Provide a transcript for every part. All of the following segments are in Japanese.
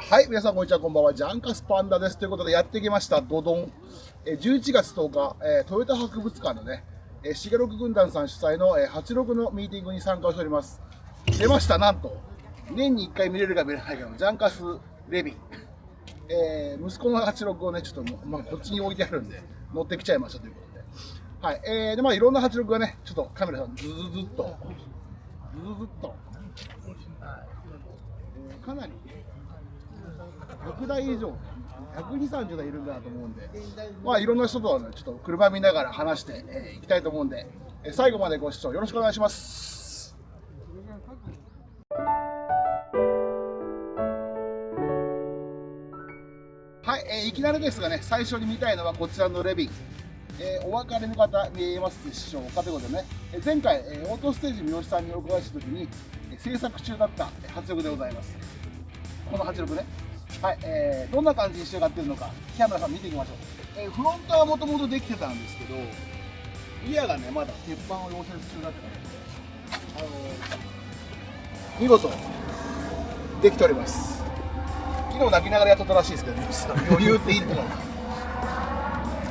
はい、皆さんこんにちは、こんばんは。ジャンカスパンダです。ということでやってきました、ドドン。11月10日、トヨタ博物館のね、しげろく軍団さん主催の、86のミーティングに参加をしております。出ました、なんと、年に1回見れるか見れないかのジャンカスレビン。息子の86をね、ちょっとこっちに置いてあるんで、乗ってきちゃいましたということで。はい、で、いろんな86がね、ちょっとカメラさん、ずずずっと、かなり、6台以上、120、30台いるんだと思うんで、いろんな人とは、ね、ちょっと車見ながら話していきたいと思うんで、最後までご視聴よろしくお願いします。はい、いきなりですがね、最初に見たいのはこちらのレビン。お分かりの方見えますでしょうかということでね、前回、オートステージ三好さんにお伺いしたときに、制作中だった86でございます。この86ね。はい、どんな感じに仕上がっているのか、キャメラさん見ていきましょう。フロントはもともとできてたんですけど、リアがね、まだ鉄板を溶接中だったので、見事、できております。昨日泣きながらやっとったらしいですけどね、余裕っていいと思います。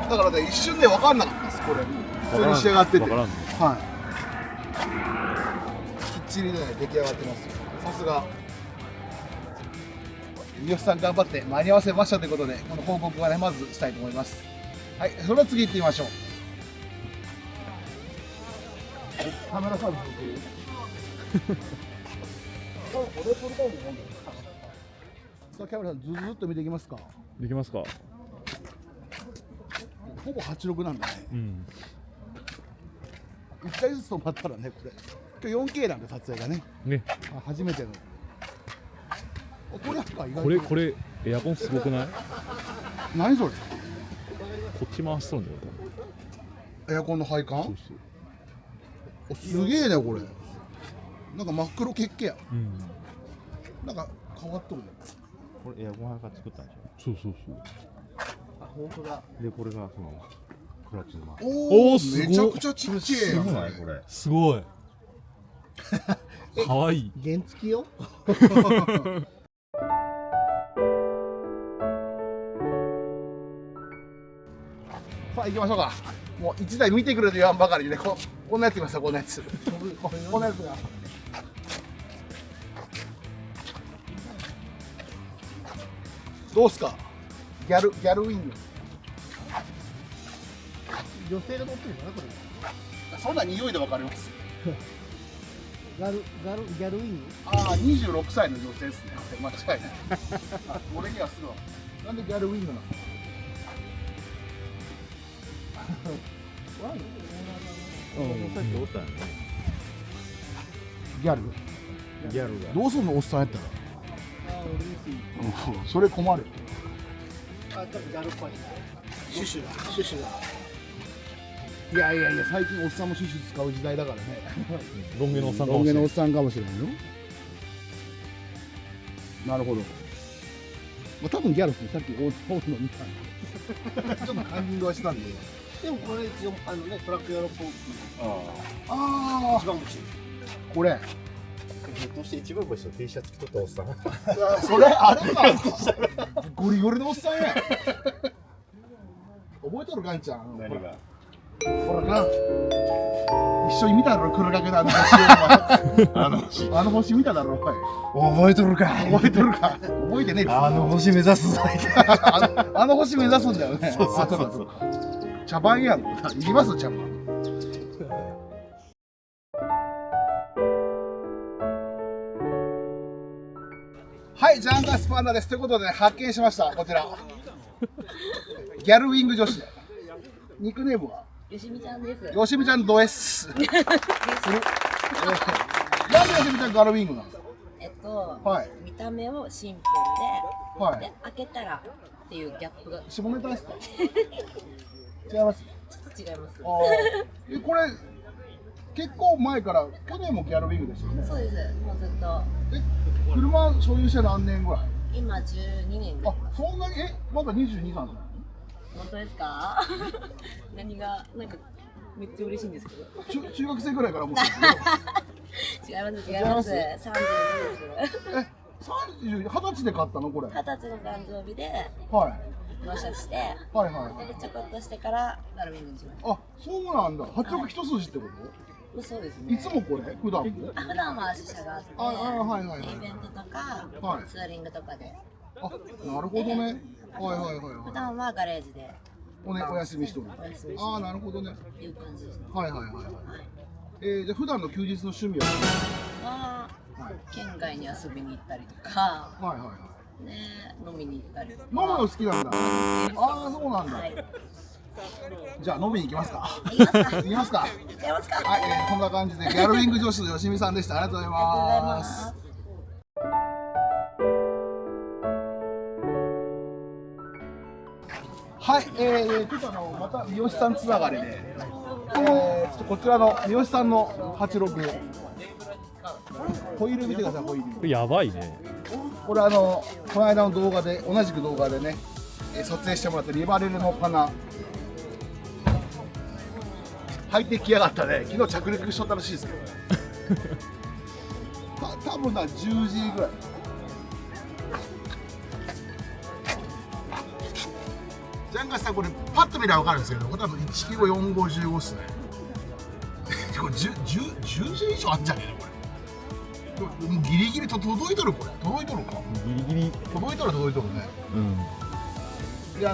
だからね、一瞬で分かんなかったです、これ。普通に仕上がってて。はい。きっちりね、出来上がってますよ。さすが。三好さん頑張って間に合わせましたということで、この報告はね、まずしたいと思います。はい、それは次行ってみましょう。カメラサービス受ける。これ撮りたいのなんだよ。さあ、キャメラさんずっと見ていきますか。できますか。ほぼ86なんだね。うん。1回ずつ止まったらね、これ。今日 4K なんで撮影がね。ね。初めての。これなんか意外と。これエアコンすごくない？何それ？こっち回しとるんだよ。エアコンの配管？そうお、すげえねこれ。なんか真っ黒血気や。うん。なんか変わっとるね。これエアコン配管作ったんでしそうそう。あ、本当だ。ょ。でこれがそのクラッチのおお、すごいめちゃくちゃちっちゃいやん。これ。すごい。かわいい。原付よ。さあ行きましょうか。もう1台見てくれと言わんばかりにね、こんなやついました、こんなやつ。こんなやつが。どうすか、ギャルウィング。女性が乗ってるんだな、これ。そんな匂いでわかります。ギャルウィング。ああ、26歳の女性ですね。間違いない。俺にはすぐわ。なんでギャルウィングなの？さっきおったんやね。ギャル？ギャルが。どうすんのおっさんやったら。ああ、嬉しい。それ困る。あ、ちょっとギャルっぽい。シュシュが。いや、最近おっさんもシュシュ使う時代だからね。ロン毛のおっさんかロン毛もしれない。のおっさんかもしれないよ。なるほど。多分ギャルっすね。さっきオートの見たんで。ちょっとカンニングはしたんで。でもこれ一応トラックヨーロッパあ一番星。これ。ひょっとして一番星の T シャツ着とったおっさん。それあれか。ゴリゴリのおっさんや。覚えとるガンちゃん。何が？ほらな。一緒に見ただろ、黒影のあの星を。あの星見ただろ、お前。覚えとるか。覚えとるか。覚えてねえ。あの星目指すぞ。あの星目指すんだよね。そう。茶番やん。行きます茶番。はい、ジャンカスパンダです。ということで、発見しました。こちら。ギャルウィング女子。ニックネームはよしみちゃんです。よしみちゃんド S。なんでよしみちゃんギャルウィングなんですか？はい。見た目をシンプはい。ルで、開けたらっていうギャップがち下ネタですか？違います。ょっと違います。これ結構前から去年もギャルウィングでしたよね。そうです。もうずっと車所有して何年ぐらい？今12年で。あ、そんなにまだ22なんですね。本当ですか？何がなんかめっちゃ嬉しいんですけど。中学生ぐらいから持ってる。違います。32です。30、20歳で買ったのこれ。 20歳の誕生日ではい納車して、はいはい。でちょこっとしてからガルミングにしましあ、そうなんだ。八億一筋ってこた。そうですと？ね。いつもこれ？普段も？普段は支社があって、はいはい。イベントとか、はいツーリングとかで、あ、なるほどね。はいはいはい普はい。段はガレージでお休みしておる。お休みしてああ、なるほどね。いう感じですね。はいはいはい。はい。じゃあ普段の休日の趣味は？県外に遊びに行ったりとか、はいはいはい。ね、飲みに行ったりとか。飲むの好きなんだ。ああ、そうなんだ。はい。じゃあ飲みに行きますか。行きますか。行きますか。行けますか。はい、こんな感じでギャルウィング女子のよしみさんでした。ありがとうございありがとうございま。ますす。はい、ちょっとまた三好さんつながりで、ちょっとこちらの三好さんの86ホイール見てください、ホイール。これやばいね。これこの間の動画で同じく動画でね、撮影してもらったリバレルのパナ履いてきやがったね。昨日着陸しとったらしいですけど多分な10時ぐらい。ジャンガさんこれパッと見たら分かるんですけど、これ多分1キロ455っすねこれ 10時以上あんじゃねえのこれ。もうギリギリと届いとる、これ届いとるか、ギリギリ。届いとるね。うん。で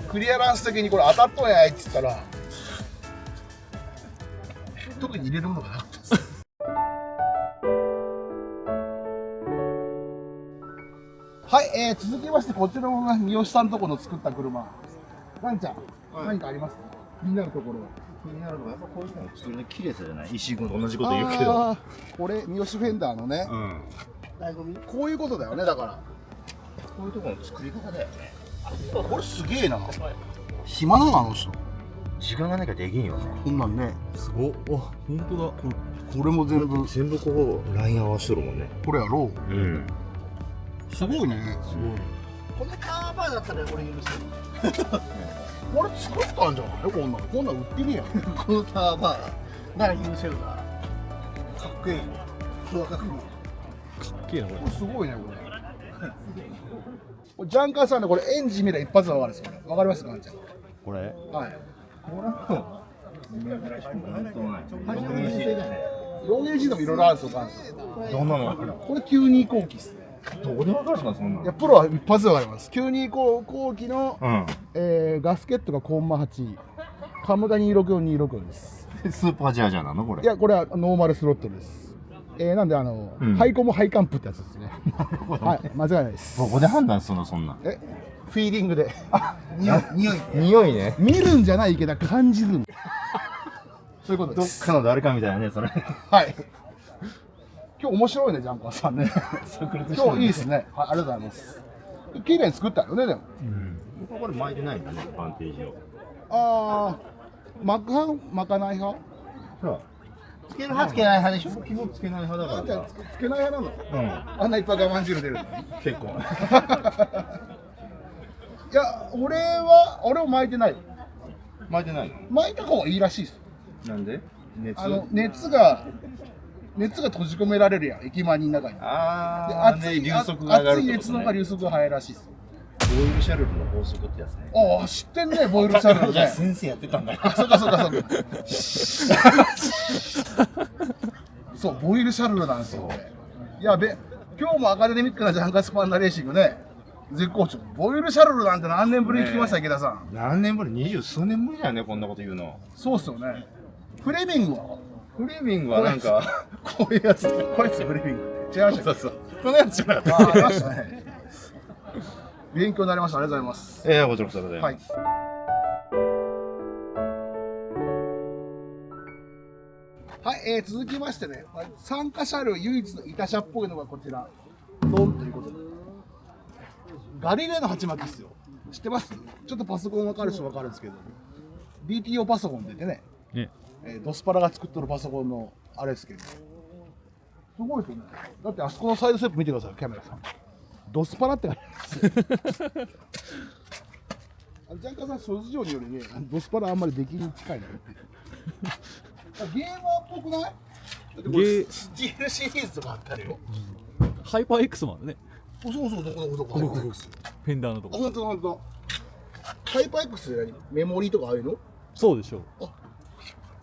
クリアランス的にこれ当たっとんやいっつったら特に入れるものがなかったですはい、続きましてこちらの三好さんとこの作った車、ガンちゃん、何かありますか？気になるところは。気になるのはやっぱこういうの作りの綺麗さじゃない。石井君と同じこと言うけど。あーこれ三好フェンダーのね、醍醐味、こういうことだよね。だからこういうところの作り方だよね。これすげえな、暇なのあの人。時間がなきゃできんよね。こんなんね、すごっ。あ、本当だ。これも全部全部こうライン合わしとるもんね。これやろう。うん。すごいね。すごい。このカーバーだったら俺許せる。これ作ったんじゃない？こんなん売ってねえやん。このカーバーなら許せるな。かっこいい。これはかっこいい。かっけえなここれすごいねこれ。ジャンカーさんのこれエンジン見たら一発でわかるんですよ。わかりますか、ガンちゃん。これ。はい。どローゲージでもいろいろあるんですよ、ガンさん。んなの。これ920後期っすね。どこでわかるのそんないや、プロは一発でわかります。920後期の、うん。ガスケットがコンマ8、カムが264264です。スーパージャージャーなのこれ。いや、これはノーマルスロットルです。なんでんハイコンもハイカンプってやつですね。はい、間違いないです。どこで判断するのそんな。フィーリングで。匂いね。見るんじゃないけど感じるんそういうことどっです。かの誰かみたいなねそれ。はい。今日面白いね、ジャンカーさんね。今日いいですね。はい、ありがとうございます。綺麗に作ったよね、でも。うん。これ巻いてないんだね、バンテージを。あ巻く派巻かない派？ほら。つける派つけない派でしょ。基本つけない派だからさ。つけない派なの？うん。あんないっぱい我慢汁出るのに。結構。いや、俺も巻いてない。巻いてない。巻いた方がいいらしいです。なんで？熱。熱が閉じ込められるやん、駅前の中に。でね、流速が上がる熱い熱の方が流速が速いらしいです。ボイルシャルルの法則ってやつね。ああ、知ってんね、ボイルシャルルいやね。先生やってたんだよ。あ、そうか。そう、ボイルシャルルなんですよ。いや、今日もアカデミックなジャンカスパンダレーシングね、絶好調。ボイルシャルルなんて何年ぶりに聞きました、池田さん。何年ぶり？20数年ぶりだよね、こんなこと言うの。そうっすよね。フレミングはフレーミングはなんかこういうやつ、こいつフレミングって。違いましたっけ？そうこのやつじゃなかった。ありましたね。勉強になりました。ありがとうございます。こちらこそでございはい。ます。はい、続きましてね、参加車両唯一の板車っぽいのがこちら、ドンということで、ガリレーの鉢巻きっすよ。知ってます？ちょっとパソコン分かる人分かるんですけど、BTO パソコンでね、ね。ドスパラが作っとるパソコンのあれですけど、すごいですよね。だってあそこのサイドステップ見てください、キャメラさん。ドスパラって書いてあるんですよ。ジャンカさん、諸事情によりね、ドスパラあんまりできに近いなって。ゲーマーっぽくない？だってこれスチールシリーズとかあったりよ。ハイパー X もあるね。そうそう、どこハイパー X。フェンダーのとこ。ほんと。ハイパー X って何？メモリーとかああいうの？そうでしょう。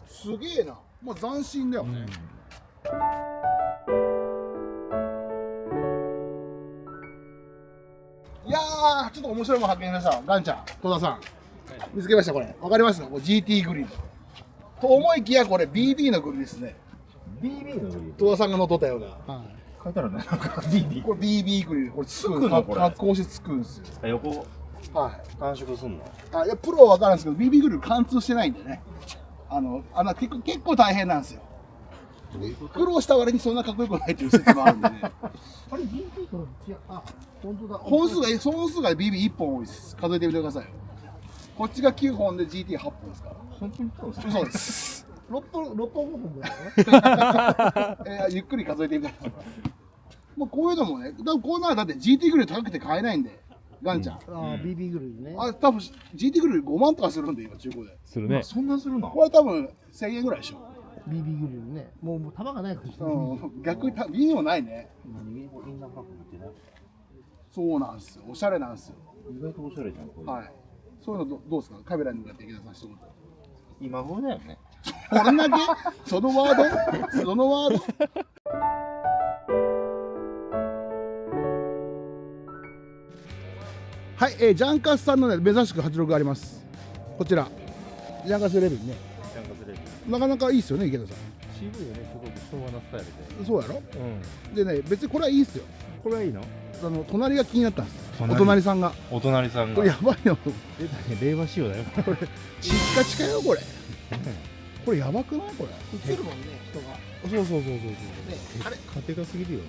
すげえな。まあ斬新だよね。いやー、ちょっと面白いもん発見しました。ガンちゃん、戸田さん。見つけました、これ。わかります？これ GT グリル。と思いきや、これ BB のグリルですね。BB のグリル戸田さんが乗っとったような。書いてあるね。なんか BB。これ BB グリル。これつくんのこれ発光してつくんですよ。横はい。短縮すんの？いや、プロは分からんですけど、BB グリル貫通してないんでね。結構大変なんですよ。苦労した割にそんなかっこよくないっていう説もあるんでね。あれ BB と違う。あ、本当だ。本数が BB1 本多いです。数えてみてくださいよ。こっちが9本で GT8 本ですから。本当にそうです。嘘です。6本5本ぐらいね。ゆっくり数えてみてください。もうこういうのもね、こんなのだって GT グリル高くて買えないんで、ガンちゃん。BB グリルね。多分 GT グリル5万とかするんで、今、中古で。するね。そんなするの？これ多分1000円ぐらいでしょ。 BB グリルね。もう玉がないから逆に瓶もないね。インナーパックってな。そうなんですよ。おしゃれなんですよ。意外とおしゃれじゃんこれ。はい。そういうのどうですか？カメラに向かって池田さん一言。今風だよね。こんだけそのワードはい、ジャンカスさんのね、珍しく86があります。こちら。ジャンカスレビンね。なかなかいいっすよね、池田さん。渋いよね、すごく昭和なスタイルで。そうやろ？うん。でね、別にこれはいいっすよ。これはいいの？隣が気になったんです。お隣隣さんが。お隣さんこれやばいよ。出たね、令和仕様だよ。これ、チッカチカよ、これ。これやばくないこれ。映るもんね、人が。そう。あれ勝手がすぎるよね。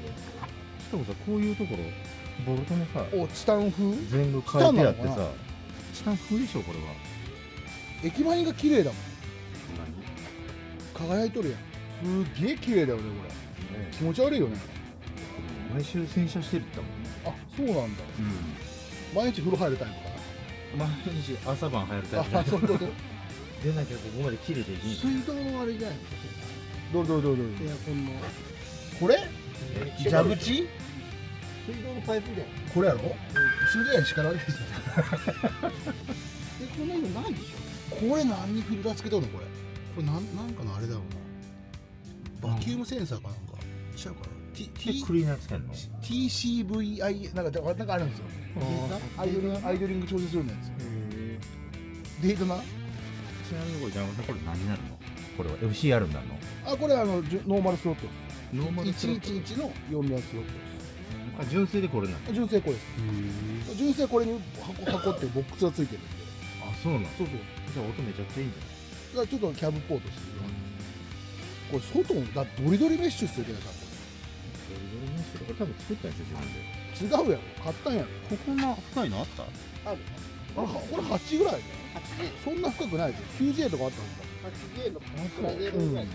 しかもさ、こういうところ、ボルトもさ、お、チタン風全部変えてあってチタンなのかさ、チタン風でしょ、これは。駅前が綺麗だもん。輝いとるやん。すげえ綺麗だよね、これ。気持ち悪いよね。毎週洗車してるって言っあ、そうなんだ。たもん。毎日風呂入るタイプか毎日朝晩入るタイプな。あ、そういうこと。でなきゃここまで綺麗でいい。水道のあれじゃないどれ。エアコンのこれ蛇口水道のパイプで。これやろすげえ力悪いですよ。こんなのないでしこれ何にフィルターつけとるのこれ。これなんかのあれだろうな。バキュームセンサーかなんか。違うかな。クリーナーつけんの？ TCVI なんかあるんですよ。アイドリング調整するんやつ。デートな。ちなみにこれ、ジャンさん、これ何になるの？これは FCR になるの？あ、これノーマルスロットです。ノーマルスロット111の4面スロットです。あ、純正でこれなの？純正これです。純正これに箱ってボックスがついてるんで。あ、そうなの？そう。じゃあ音めちゃくちゃいいんじだからちょっとキャブポートしてる感じです。これ外もだってドリドリメッシュっすよ、池田さん。ゃん。これ多分作ったんですよ、自分で。違うやろ、買ったんやろ。こんな深いのあった？ある。これ8ぐらいね。そんな深くないですよ。90円とかあったんですか。 8J のプラゼロぐらい。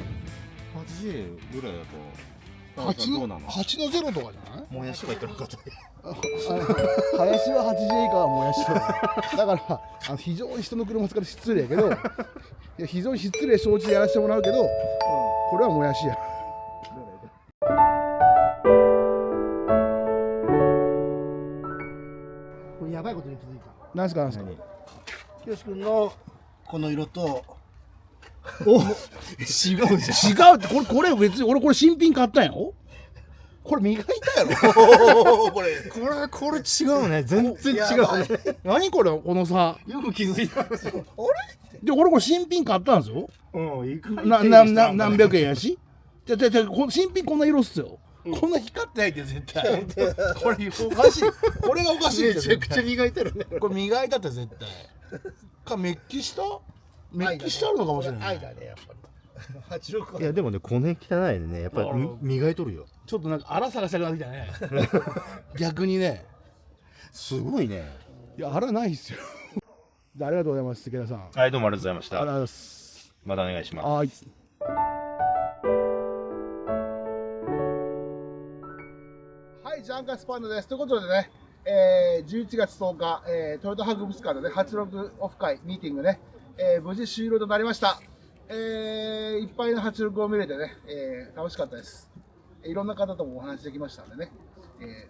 8J ぐらいだと。 8の0とかじゃない？もやしとか言ってなかった。林は 8J 以下はもやしとだから非常に人の車使って失礼やけど、いや非常に失礼承知でやらせてもらうけど、これはもやしや。これやばいことに気づいた。なんすか。きよし君のこの色とお、違うってこれ別に俺これ新品買ったんよ。これ磨いたやろ。これ違うね。全然違うね。何これこの差。よく気づいた。で俺これ新品買ったんですよ。うん、いく何百円やし。じゃ新品こんな色っすよ。こんな光ってないって絶対。これおかしい。これがおかしいって。めちゃくちゃ磨いてるね。これ磨いたって絶対。メッキしたあるのかもしれない。愛だね、やっぱり。86いやでもね、この辺汚いでね、やっぱり磨いとるよ。ちょっとなんか荒探したくなってきたね。逆にね。すごいね。いや、荒ないっすよ。ありがとうございます、池田さん。はい、どうもありがとうございました。ありがとうございます。またお願いします。はい。はい、ジャンカスパンダです。ということでね、11月10日、トヨタ博物館のね、86オフ会ミーティングね、無事終了となりました。いっぱいの86を見れてね、楽しかったです。いろんな方ともお話できましたんでね、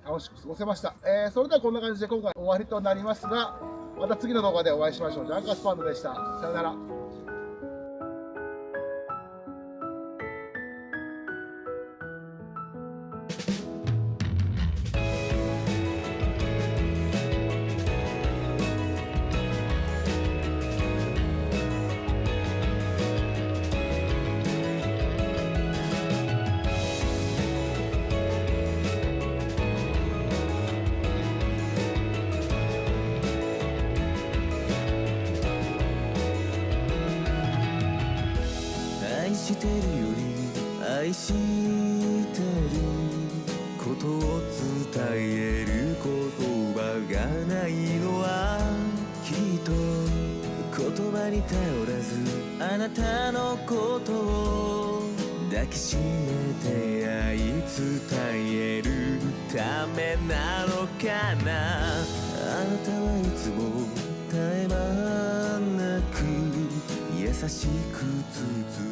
楽しく過ごせました。それではこんな感じで今回終わりとなりますが、また次の動画でお会いしましょう。ジャンカスパンダでした。さよなら。愛してるより愛してることを伝える言葉がないのはきっと言葉に頼らずあなたのことを抱きしめて愛伝えるためなのかな。あなたはいつも絶え間なく優しく包